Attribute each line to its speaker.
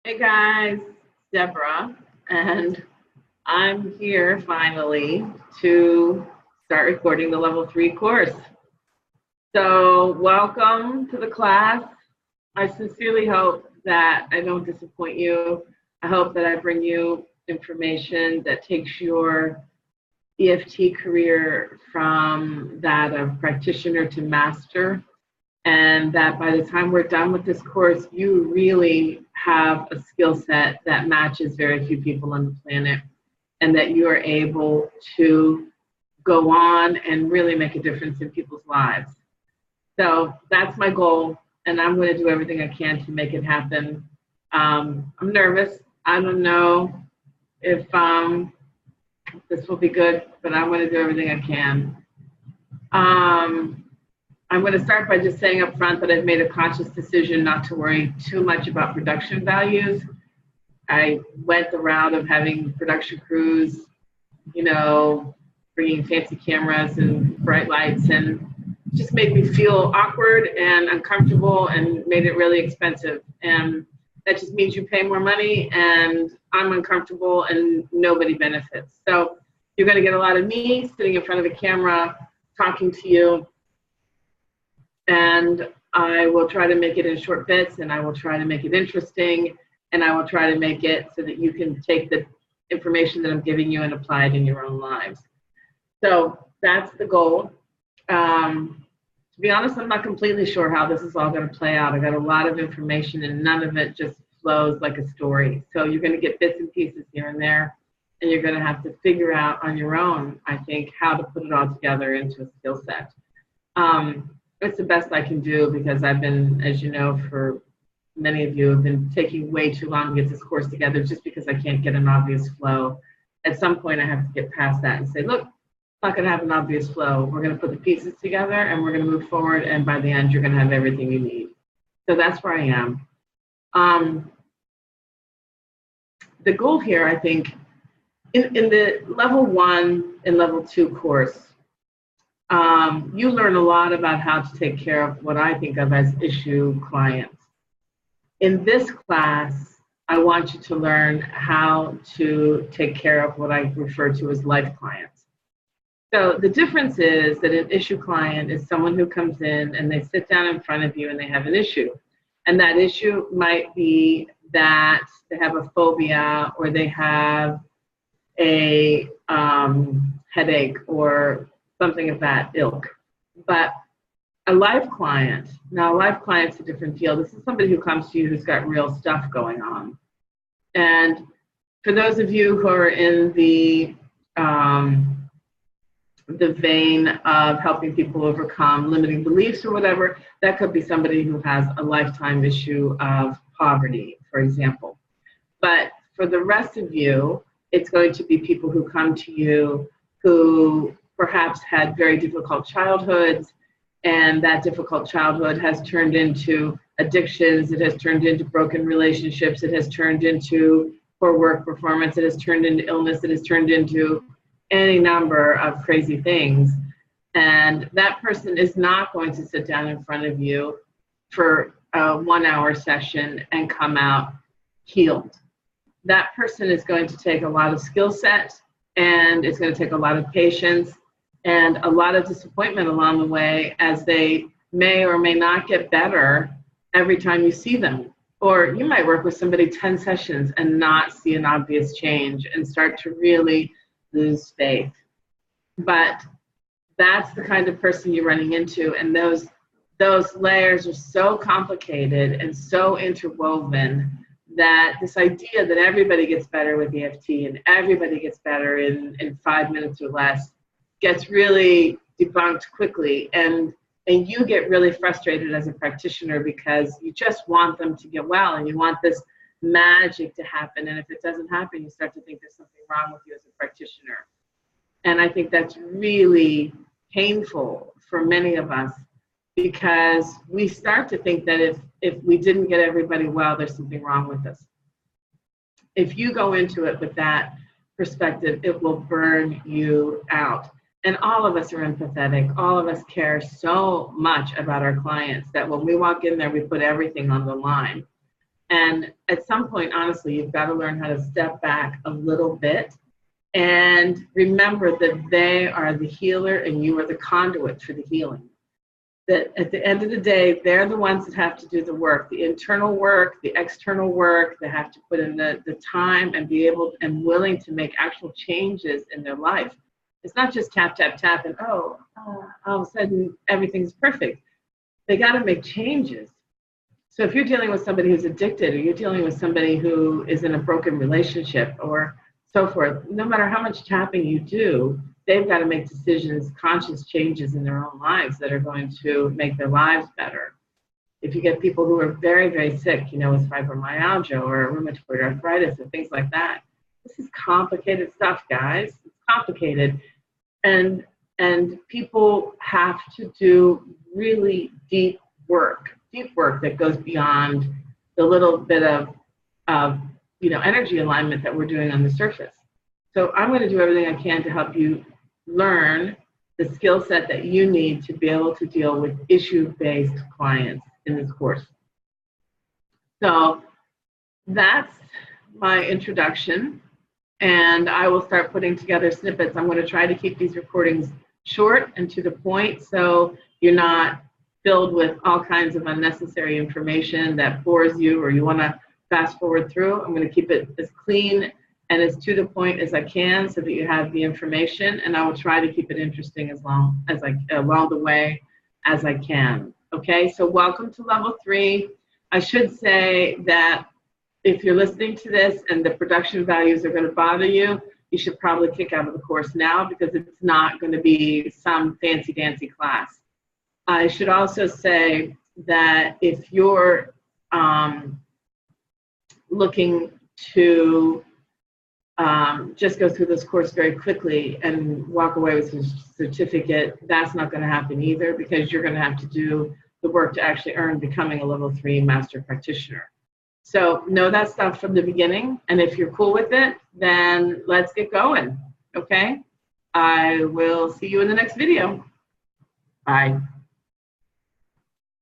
Speaker 1: Hey guys, Deborah, and I'm here finally to start recording the level 3 course. So, welcome to the class. I sincerely hope that I don't disappoint you. I hope that I bring you information that takes your EFT career from that of practitioner to master, and that by the time we're done with this course, you really have a skill set that matches very few people on the planet, and that you are able to go on and really make a difference in people's lives. So that's my goal, and I'm going to do everything I can to make it happen. I'm nervous. I don't know if this will be good, but I'm going to do everything I can. I'm going to start by just saying up front that I've made a conscious decision not to worry too much about production values. I went the route of having production crews, bringing fancy cameras and bright lights, and just made me feel awkward and uncomfortable and made it really expensive. And that just means you pay more money, and I'm uncomfortable and nobody benefits. So you're going to get a lot of me sitting in front of a camera talking to you. And I will try to make it in short bits, and I will try to make it interesting, and I will try to make it so that you can take the information that I'm giving you and apply it in your own lives. So that's the goal. To be honest, I'm not completely sure how this is all going to play out. I got a lot of information, and none of it just flows like a story. So you're going to get bits and pieces here and there, and you're going to have to figure out on your own, I think, how to put it all together into a skill set. It's the best I can do because I've been, as you know, for many of you, have been taking way too long to get this course together just because I can't get an obvious flow. At some point, I have to get past that and say, look, it's not going to have an obvious flow. We're going to put the pieces together and we're going to move forward. And by the end, you're going to have everything you need. So that's where I am. The goal here, I think, in the level 1 and level 2 course, you learn a lot about how to take care of what I think of as issue clients. In this class, I want you to learn how to take care of what I refer to as life clients. So the difference is that an issue client is someone who comes in and they sit down in front of you and they have an issue. And that issue might be that they have a phobia, or they have a headache, or something of that ilk. But a life client, now a life client's a different deal. This is somebody who comes to you who's got real stuff going on. And for those of you who are in the vein of helping people overcome limiting beliefs or whatever, that could be somebody who has a lifetime issue of poverty, for example. But for the rest of you, it's going to be people who come to you who perhaps had very difficult childhoods, and that difficult childhood has turned into addictions, it has turned into broken relationships, it has turned into poor work performance, it has turned into illness, it has turned into any number of crazy things. And that person is not going to sit down in front of you for a 1-hour session and come out healed. That person is going to take a lot of skill set, and it's going to take a lot of patience and a lot of disappointment along the way, as they may or may not get better every time you see them. Or you might work with somebody 10 sessions and not see an obvious change and start to really lose faith. But that's the kind of person you're running into, and those layers are so complicated and so interwoven that this idea that everybody gets better with EFT and everybody gets better in 5 minutes or less gets really debunked quickly, and you get really frustrated as a practitioner because you just want them to get well and you want this magic to happen, and if it doesn't happen, you start to think there's something wrong with you as a practitioner. And I think that's really painful for many of us, because we start to think that if we didn't get everybody well, there's something wrong with us. If you go into it with that perspective, it will burn you out. And all of us are empathetic. All of us care so much about our clients that when we walk in there, we put everything on the line. And at some point, honestly, you've got to learn how to step back a little bit and remember that they are the healer and you are the conduit for the healing. That at the end of the day, they're the ones that have to do the work, the internal work, the external work. They have to put in the time and be able and willing to make actual changes in their life. It's not just tap, tap, tap, and all of a sudden everything's perfect. They got to make changes. So if you're dealing with somebody who's addicted, or you're dealing with somebody who is in a broken relationship or so forth, no matter how much tapping you do, they've got to make decisions, conscious changes in their own lives that are going to make their lives better. If you get people who are very, very sick, you know, with fibromyalgia or rheumatoid arthritis and things like that, this is complicated stuff, guys. It's complicated. And people have to do really deep work that goes beyond the little bit of energy alignment that we're doing on the surface. So I'm going to do everything I can to help you learn the skill set that you need to be able to deal with issue-based clients in this course. So that's my introduction, and I will start putting together snippets. I'm going to try to keep these recordings short and to the point, so you're not filled with all kinds of unnecessary information that bores you or you want to fast forward through. I'm going to keep it as clean and as to the point as I can so that you have the information, and I will try to keep it interesting along the way as I can. Okay, so welcome to level 3. I should say that if you're listening to this and the production values are going to bother you, you should probably kick out of the course now, because it's not going to be some fancy dancy class. I should also say that if you're looking to just go through this course very quickly and walk away with a certificate, that's not going to happen either, because you're going to have to do the work to actually earn becoming a level 3 master practitioner. So know that stuff from the beginning, and if you're cool with it, then let's get going, okay? I will see you in the next video. Bye.